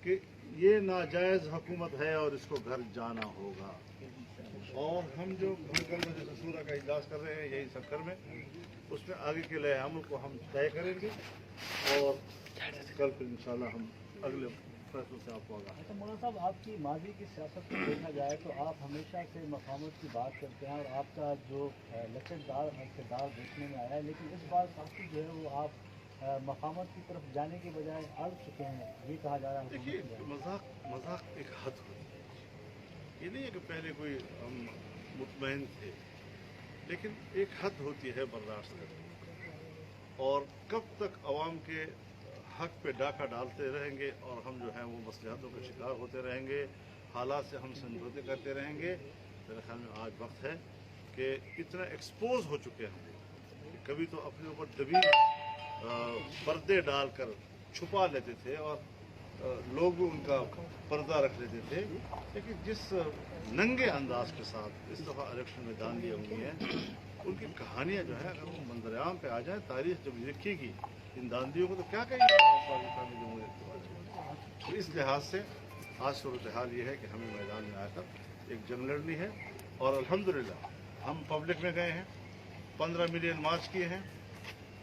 कि ये नाजायज हुकूमत है और इसको घर जाना होगा। और हम जो कल में जैसे सूरा का इजलास कर रहे हैं यही सक्कर में, उसमें आगे के लिए अमल को हम तय करेंगे और कल फिर इंशाल्लाह हम अगले फैसलों से आपको आगाह। अच्छा मौलाना साहब, आपकी माजी की सियासत को देखा जाए तो आप हमेशा से मफामत की बात करते हैं और आपका जो लचकदार किरदार देखने में आया है, लेकिन इस बार काफ़ी जो है वो आप मफामत की तरफ जाने के बजाय अड़ चुके हैं, ये कहा जा रहा है। देखिए, मजाक एक हद होती है। ये नहीं है कि पहले कोई हम मुतमईन थे, लेकिन एक हद होती है बर्दाश्त करने। और कब तक अवाम के हक पे डाका डालते रहेंगे और हम जो है वो मसलिहतों के शिकार होते रहेंगे, हालात से हम समझौते करते रहेंगे। मेरे ख्याल में आज वक्त है कि इतना एक्सपोज हो चुके हैं कि कभी तो अपने ऊपर दबी पर्दे डालकर छुपा लेते थे और लोग भी उनका पर्दा रख लेते थे, लेकिन जिस नंगे अंदाज के साथ इस दफ़ा इलेक्शन में दांधियाँ हुई हैं, उनकी कहानियाँ जो है अगर वो मंजरेआम पे आ जाए, तारीख जब लिखेगी इन दांधियों को, तो क्या कहेंगे पाकिस्तानी जमहूरियत के बारे में। तो इस लिहाज से आज सूरत हाल ये है कि हमें मैदान में आकर एक जंग लड़नी है। और अल्हम्दुलिल्लाह हम पब्लिक में गए हैं, 15 मिलियन मार्च किए हैं,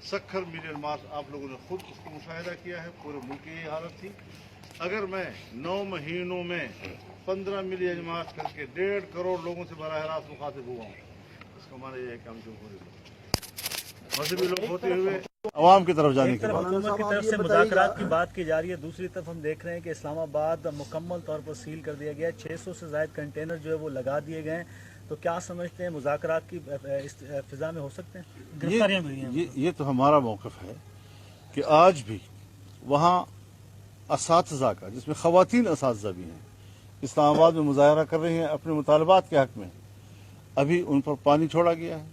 70 मिलियन मार्च आप लोगों ने खुद उसको मुशाहिदा किया है। पूरे मुल्क की यही हालत थी। अगर मैं 9 महीनों में 15 मिलियन मार्च करके 1.5 करोड़ लोगों से बराह रास्त मुखातिब हुआ हूँ, इसका माना यह है कि हम जमहूरी मजहबी लोग होते हुए अवाम की तरफ जाने के बाद हुकूमत की तरफ से मुज़ाकरात की बात की जा रही है, दूसरी तरफ हम देख रहे हैं कि इस्लामाबाद मुकम्मल तौर पर सील कर दिया गया है, 600 से ज़ायद कंटेनर जो है वो लगा दिए गए हैं। तो क्या समझते हैं मुज़ाकरात की फिजा में हो सकते हैं? गिरफ्तारियां हुई हैं। ये तो हमारा मौक़िफ़ है कि आज भी वहाँ असातिज़ा का, जिसमें ख़वातीन असातिज़ा भी हैं, इस्लामाबाद में मुज़ाहरा कर रही हैं अपने मुतालबात के हक़ में। अभी उन पर पानी छोड़ा गया है,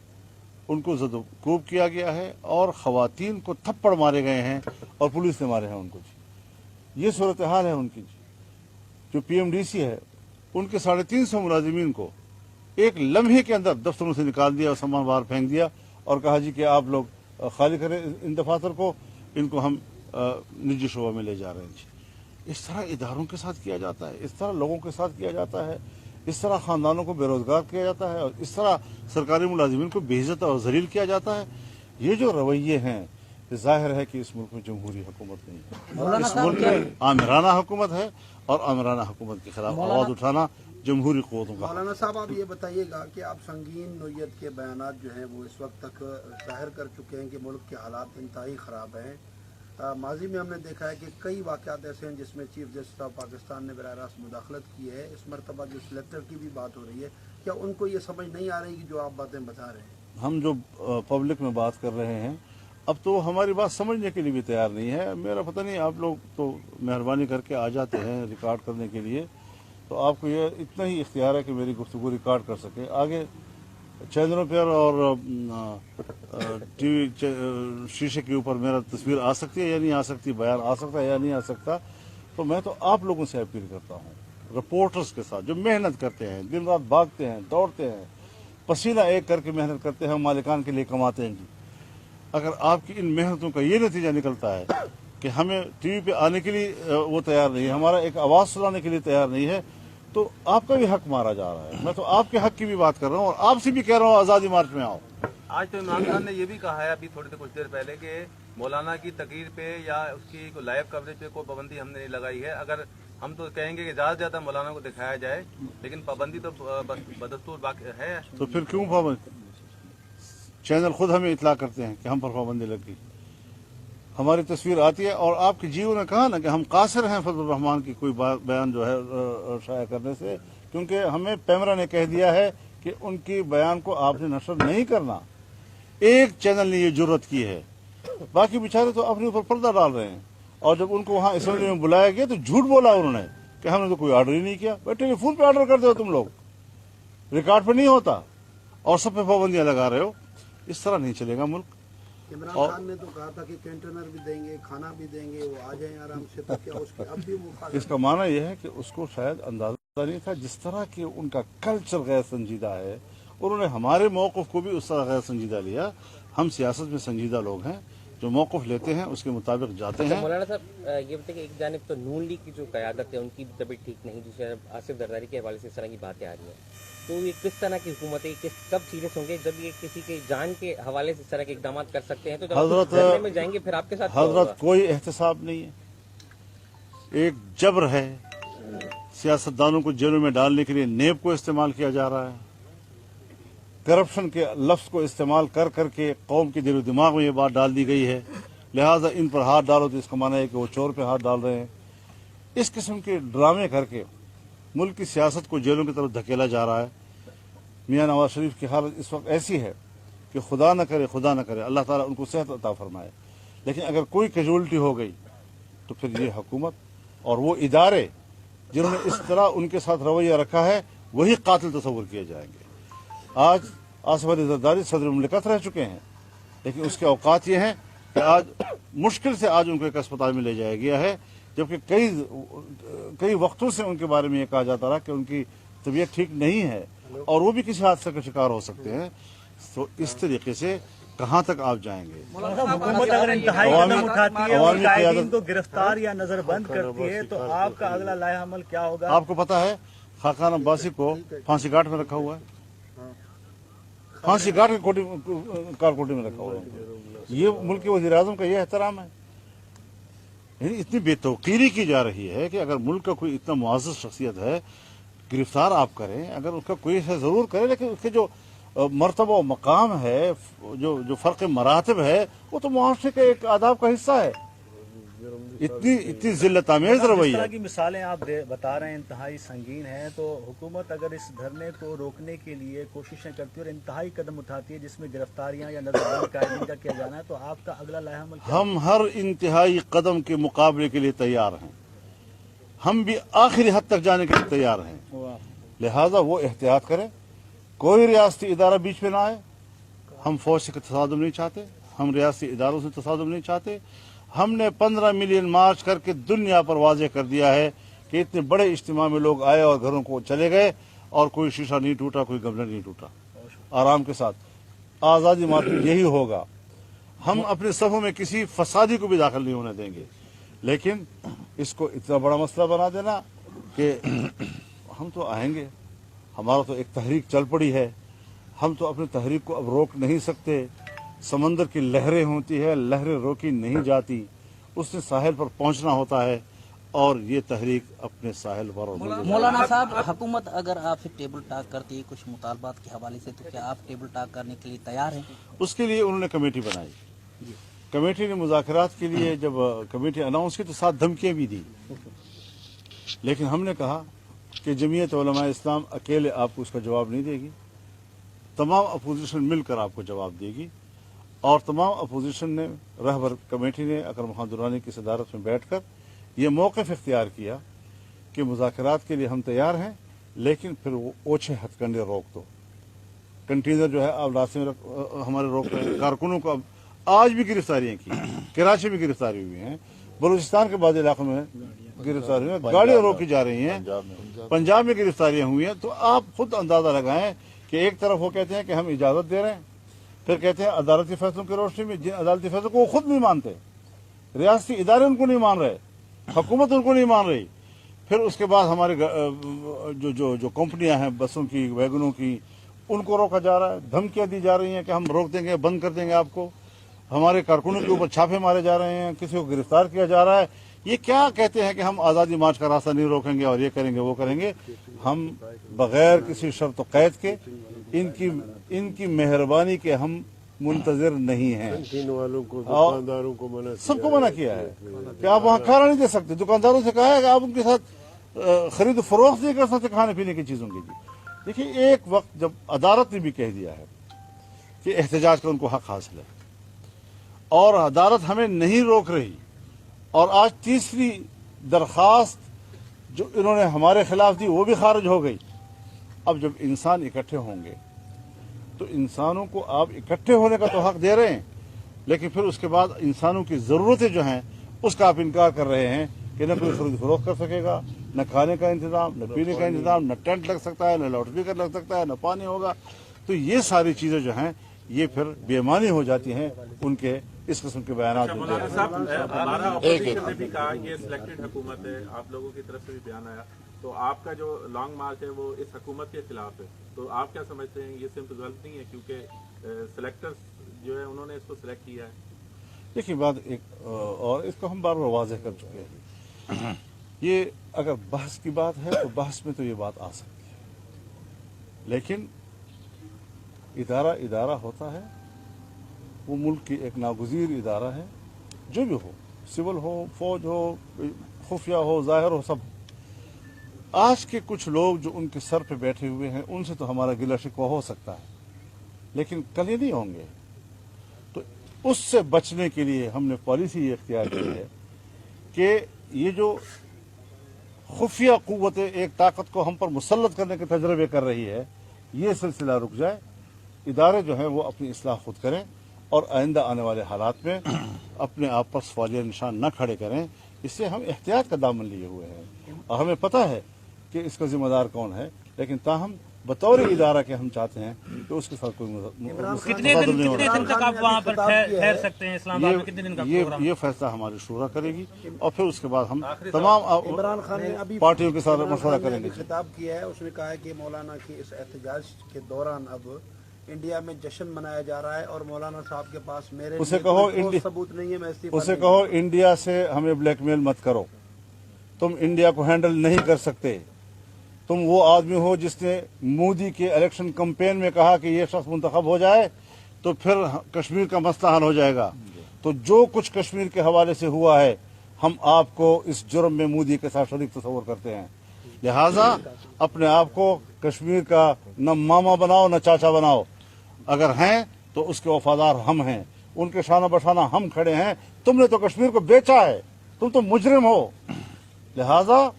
उनको ज़दोकोब किया गया है और ख़वातीन को थप्पड़ मारे गए हैं और पुलिस ने मारे हैं उनको। जी, ये सूरत हाल है उनकी। जो PMDC है, उनके 350 मुलाजिमीन को एक लम्हे के अंदर दफ्तरों से निकाल दिया और सामान बाहर फेंक दिया और कहा जी कि आप लोग खाली करें इन दफातर को, इनको हम निजी शोबा में ले जा रहे हैं। जी, इस तरह इदारों के साथ किया जाता है, इस तरह लोगों के साथ किया जाता है, इस तरह ख़ानदानों को बेरोज़गार किया जाता है और इस तरह सरकारी मुलाजिमीन को बेइज्जत और ज़लील किया जाता है। ये जो रवैये हैं, ज़ाहिर है कि इस मुल्क में जमहूरी हुकूमत नहीं है, इस मुल्क में आमिराना हुकूमत है और आमिराना हुकूमत के खिलाफ आवाज़ उठाना जमहूरी क़ुव्वतों का। मौलाना साहब, आप ये बताइएगा कि आप संगीन नोयत के बयानात जो हैं वो इस वक्त तक ज़ाहिर कर चुके हैं कि मुल्क के हालात इंतहाई ख़राब हैं। माजी में हमने देखा है कि कई वाक़यात ऐसे हैं जिसमें चीफ जस्टिस ऑफ पाकिस्तान ने बराह रास्त मुदाखलत की है। इस मरतबा जो सिलेक्टर की भी बात हो रही है, क्या उनको ये समझ नहीं आ रही कि जो आप बातें बता रहे हैं? हम जो पब्लिक में बात कर रहे हैं, अब तो हमारी बात समझने के लिए भी तैयार नहीं है। मेरा पता नहीं, आप लोग तो मेहरबानी करके आ जाते हैं रिकॉर्ड करने के लिए, तो आपको ये इतना ही इख्तियार है कि मेरी गुफ्तगू रिकॉर्ड कर सके। आगे चैनलों पर और TV शीशे के ऊपर मेरा तस्वीर आ सकती है या नहीं आ सकती, बयान आ सकता है या नहीं आ सकता, तो मैं तो आप लोगों से अपील करता हूँ, रिपोर्टर्स के साथ जो मेहनत करते हैं, दिन रात भागते हैं, दौड़ते हैं, पसीना एक करके मेहनत करते हैं, मालिकान के लिए कमाते हैं। जी, अगर आपकी इन मेहनतों का ये नतीजा निकलता है कि हमें टीवी पे आने के लिए वो तैयार नहीं है, हमारा एक आवाज़ सुनाने के लिए तैयार नहीं है, तो आपका भी हक मारा जा रहा है। मैं तो आपके हक की भी बात कर रहा हूँ और आपसे भी कह रहा हूँ आज़ादी मार्च में आओ। आज तो इमरान खान ने यह भी कहा है अभी कुछ देर पहले कि मौलाना की तकरीर पे या उसकी लाइव कवरेज पे कोई पाबंदी हमने नहीं लगाई है। अगर हम तो कहेंगे कि ज़्यादा से ज़्यादा मौलाना को दिखाया जाए, लेकिन पाबंदी तो बदस्तूर बाकी है। तो फिर क्यों पाबंदी? चैनल खुद हमें इतला करते हैं कि हम पर पाबंदी लग गई, हमारी तस्वीर आती है। और आपके जीओ ने कहा ना कि हम कासिर हैं फजल रहमान की कोई बयान जो है शाया करने से, क्योंकि हमें पैमरा ने कह दिया है कि उनकी बयान को आपने नशर नहीं करना। एक चैनल ने ये जुर्रत की है, बाकी बेचारे तो अपने ऊपर पर्दा डाल रहे हैं। और जब उनको वहाँ असेंबली में बुलाया गया तो झूठ बोला उन्होंने कि हमने तो कोई ऑर्डर ही नहीं किया। भाई टेलीफोन पे ऑर्डर करते हो तुम लोग, रिकॉर्ड पे नहीं होता, और सब पे पाबंदियां लगा रहे हो। इस तरह नहीं चलेगा मुल्क। इमरान खान ने तो कहा था कि कंटेनर भी देंगे, खाना भी देंगे, वो आ जाए आराम से, तो क्या उसके अब भी वो? इसका माना यह है कि उसको शायद अंदाजा नहीं था। जिस तरह की उनका कल्चर गैर संजीदा है, उन्होंने हमारे मौक़िफ़ को भी उस तरह गैर संजीदा लिया। हम सियासत में संजीदा लोग हैं, जो मौक़िफ़ लेते हैं उसके मुताबिक जाते हैं। मौलाना साहब ये बताइए कि एक जानिब तो नून लीग की जो क़यादत है उनकी तबीयत ठीक नहीं, दूसरी तरफ आसिफ जरदारी के हवाले से इस तरह की बातें आ रही हैं, तो ये किस तरह की हुकूमत है, कब सीरियस होंगे जब ये किसी के जान के हवाले से इस तरह के इकदाम कर सकते हैं? तो जब आप धरने में जाएंगे फिर आपके साथ हजरत कोई एहतसाब नहीं है, एक जबर है, सियासतदानों को जेलों में डालने के लिए नेब को इस्तेमाल किया जा रहा है, करप्शन के लफ्ज़ को इस्तेमाल कर करके कौम के दिलो दिमाग में ये बात डाल दी गई है, लिहाजा इन पर हाथ डालो तो इसका माना है कि वो चोर पे हाथ डाल रहे हैं। इस किस्म के ड्रामे करके मुल्क की सियासत को जेलों की तरफ धकेला जा रहा है। मियां नवाज शरीफ की हालत इस वक्त ऐसी है कि खुदा न करे अल्लाह ताला उनको सेहत अता फरमाए, लेकिन अगर कोई कैजुअल्टी हो गई तो फिर ये हुकूमत और वो इदारे जिन्होंने इस तरह उनके साथ रवैया रखा है वही कातिल तस्वुर किए जाएंगे। आज आसिफ अली जरदारी सदर मुमलिकत रह चुके हैं, लेकिन उसके औकात ये हैं कि आज मुश्किल से आज उनको एक अस्पताल में ले जाया गया है, जबकि कई वक्तों से उनके बारे में ये कहा जाता रहा कि उनकी तबीयत ठीक नहीं है और वो भी किसी हादसे का शिकार हो सकते हैं। तो इस तरीके से कहाँ तक आप जाएंगे? हुकूमत अगर इंतहाई कदम उठाती है और कायदीन को गिरफ्तार या नजरबंद करती है तो आपका अगला लाया अमल क्या होगा? आपको पता है खाकान अब्बासी को फांसी घाट में रखा हुआ है, फांसी घाट की कारकोटी में रखा हुआ है। ये मुल्क के वज़ीर आज़म का ये एहतराम है? यानी इतनी बेतौकीरी की जा रही है कि अगर मुल्क का कोई इतना मुआज़्ज़ज़ शख्सियत है गिरफ्तार आप करें, अगर उसका कोई है ज़रूर करें, लेकिन उसके जो मर्तबा और मकाम है, जो फ़र्क मरातब है, वो तो मुआशरे के एक आदाब का हिस्सा है। इतनी जिल्लत आमेज़ रवैया। इस तरह की मिसालें आप बता रहे हैं इंतहाई संगीन है, तो हुकूमत अगर इस धरने को रोकने के लिए कोशिशें करती है और इंतहाई कदम उठाती है जिसमें गिरफ्तारियां या नजरबंद कायदीन का किया जाना है, तो आपका अगला लाया अमल क्या? हम हर इंतहाई कदम के मुकाबले के लिए तैयार हैं, हम भी आखिरी हद तक जाने के लिए तैयार हैं। लिहाजा वो एहतियात करें, कोई रियासती इदारा बीच में ना आए। हम फौज से तसादुम नहीं चाहते, हम रियासती इदारों से तसादुम नहीं चाहते। हमने 15 मिलियन मार्च करके दुनिया पर वाज़ेह कर दिया है कि इतने बड़े इज्तिमा में लोग आए और घरों को चले गए और कोई शीशा नहीं टूटा, कोई गमला नहीं टूटा, आराम के साथ आज़ादी मार्च यही होगा। हम अपने सफ़ों में किसी फसादी को भी दाखिल नहीं होने देंगे, लेकिन इसको इतना बड़ा मसला बना देना कि हम तो आएंगे, हमारा तो एक तहरीक चल पड़ी है, हम तो अपनी तहरीक को अब रोक नहीं सकते। समंदर की लहरें होती है, लहरें रोकी नहीं जाती, उसने साहिल पर पहुंचना होता है और ये तहरीक अपने साहिल पर। मौलाना साहब, हुकूमत अगर आपसे टेबल टॉक करती है कुछ मुतालबात के हवाले से, तो क्या आप टेबल टॉक करने के लिए तैयार हैं? उसके लिए उन्होंने कमेटी बनाई, कमेटी ने मुज़ाकरात के लिए जब कमेटी अनाउंस की तो साथ धमकियाँ भी दी, लेकिन हमने कहा कि जमीयत उलमा इस्लाम अकेले आपको उसका जवाब नहीं देगी, तमाम अपोजिशन मिलकर आपको जवाब देगी। और तमाम अपोजिशन ने, रहबर कमेटी ने अकरम खान दुरानी की सदारत में बैठकर ये मौक़िफ़ इख्तियार किया कि मुज़ाकरात के लिए हम तैयार हैं, लेकिन फिर वो ओछे हथकंडे रोक दो। कंटेनर जो है अब रास्ते में हमारे रोक रहे हैं, कारकुनों को अब आज भी गिरफ्तारियाँ की, कराची में गिरफ्तारी हुई हैं, बलूचिस्तान के बाद इलाकों में गिरफ्तारी हुई है, गाड़ियाँ रोकी जा रही हैं, पंजाब में गिरफ्तारियाँ हुई हैं। तो आप खुद अंदाज़ा लगाएं कि एक तरफ वो कहते हैं कि हम इजाज़त दे रहे हैं, फिर कहते हैं अदालती फैसलों की रोशनी में, जिन अदालती फैसलों को वो खुद नहीं मानते, रियासती इदारे उनको नहीं मान रहे, हुकूमत उनको नहीं मान रही, फिर उसके बाद हमारे जो कंपनियां हैं बसों की, वैगनों की, उनको रोका जा रहा है, धमकियां दी जा रही हैं कि हम रोक देंगे, बंद कर देंगे आपको, हमारे कारकुनों के ऊपर छापे मारे जा रहे हैं, किसी को गिरफ्तार किया जा रहा है। ये क्या कहते हैं कि हम आज़ादी मार्च का रास्ता नहीं रोकेंगे और ये करेंगे वो करेंगे। हम बगैर किसी शर्त व कैद के इनकी मेहरबानी के हम मुंतजर नहीं हैं। वालों को, दुकानदारों को मना, सबको मना किया है कि आप वहाँ खाना नहीं दे सकते। दुकानदारों से कहा है कि आप उनके साथ खरीद फरोख्त नहीं कर सकते खाने पीने की चीज़ों की। देखिए, एक वक्त जब अदालत ने भी कह दिया है कि एहतजाज का उनको हक हासिल है और अदालत हमें नहीं रोक रही, और आज तीसरी दरख्वास्त जो इन्होंने हमारे खिलाफ दी वो भी खारिज हो गई। अब जब इंसान इकट्ठे होंगे तो इंसानों को आप इकट्ठे होने का तो हक दे रहे हैं, लेकिन फिर उसके बाद इंसानों की ज़रूरतें जो हैं उसका आप इनकार कर रहे हैं कि न कोई खरीद फरोख्त कर सकेगा, न खाने का इंतज़ाम, न पीने का इंतज़ाम, न टेंट लग सकता है, न लाउड स्पीकर लग सकता है, न पानी होगा। तो ये सारी चीज़ें जो हैं ये फिर बेईमानी हो जाती हैं उनके इस किस्म के बयान मौलाना साहब, हमारा एक अपोजिशन ने भी कहा ये सिलेक्टेड हुकूमत है, आप लोगों की तरफ से भी बयान आया, तो आपका जो लॉन्ग मार्च है वो इस हुकूमत के खिलाफ है, तो आप क्या समझते हैं ये सिर्फ गलत नहीं है क्योंकि सिलेक्टर्स जो है उन्होंने इसको सिलेक्ट किया है? देखिए बात एक और इसको हम बार बार वाज़ेह कर चुके हैं, ये अगर बहस की बात है तो बहस में तो ये बात आ सकती है, लेकिन इदारा इदारा होता है, वो मुल्क की एक नागुज़ीर इदारा है, जो भी हो, सिविल हो, फौज हो, खुफिया हो, ज़ाहिर हो, सब। आज के कुछ लोग जो उनके सर पे बैठे हुए हैं उनसे तो हमारा गिला शिकवा हो सकता है, लेकिन कल ये नहीं होंगे। तो उससे बचने के लिए हमने पॉलिसी ये इख्तियार की है कि ये जो खुफिया कुव्वतें एक ताकत को हम पर मुसल्लत करने के तजर्बे कर रही है, ये सिलसिला रुक जाए, इदारे जो हैं वो अपनी इस्लाह खुद करें और आइंदा आने वाले हालात में अपने आप पर सवालिया निशान न खड़े करें। इससे हम एहतियात का दामन लिए हुए हैं और हमें पता है कि इसका जिम्मेदार कौन है, लेकिन ताहम बतौर इदारा के हम चाहते हैं कि उसके साथ कोई कितने दिन तक आप वहाँ पर ठहर सकते हैं? इस्लामाबाद में कितने दिन का प्रोग्राम? ये फैसला हमारी शूरा करेगी और फिर उसके बाद हम तमाम इमरान खान ने अभी पार्टियों के साथ मशवरा करेंगे। खिताब किया है, उसने कहा है कि मौलाना की इस एहतजाज के दौरान अब इंडिया में जश्न मनाया जा रहा है और मौलाना साहब के पास मेरे उसे लिए कहो कोई सबूत नहीं है, मैं इस्तीफा उसे नहीं कहो इंडिया से हमें ब्लैकमेल मत करो, तुम इंडिया को हैंडल नहीं कर सकते। तुम वो आदमी हो जिसने मोदी के इलेक्शन कैंपेन में कहा कि ये शख्स मुंतखब हो जाए तो फिर कश्मीर का मसला हल हो जाएगा। तो जो कुछ कश्मीर के हवाले से हुआ है, हम आपको इस जुर्म में मोदी के साथ शरीक तस्वर करते हैं। लिहाजा अपने आप को कश्मीर का न मामा बनाओ न चाचा बनाओ, अगर हैं तो उसके वफादार हम हैं, उनके शाना बशाना हम खड़े हैं। तुमने तो कश्मीर को बेचा है, तुम तो मुजरिम हो। लिहाजा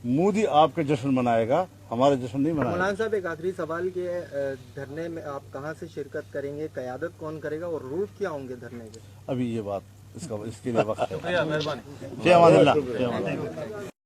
मोदी आपके जश्न मनाएगा, हमारे जश्न नहीं मनाएगा। मौलाना साहब, एक आखिरी सवाल के धरने में आप कहाँ से शिरकत करेंगे, क़यादत कौन करेगा और रूट क्या होंगे धरने के? अभी ये बात इसके लिए वक्त है। शुक्रिया, मेहरबानी। फ़ी अमानिल्लाह।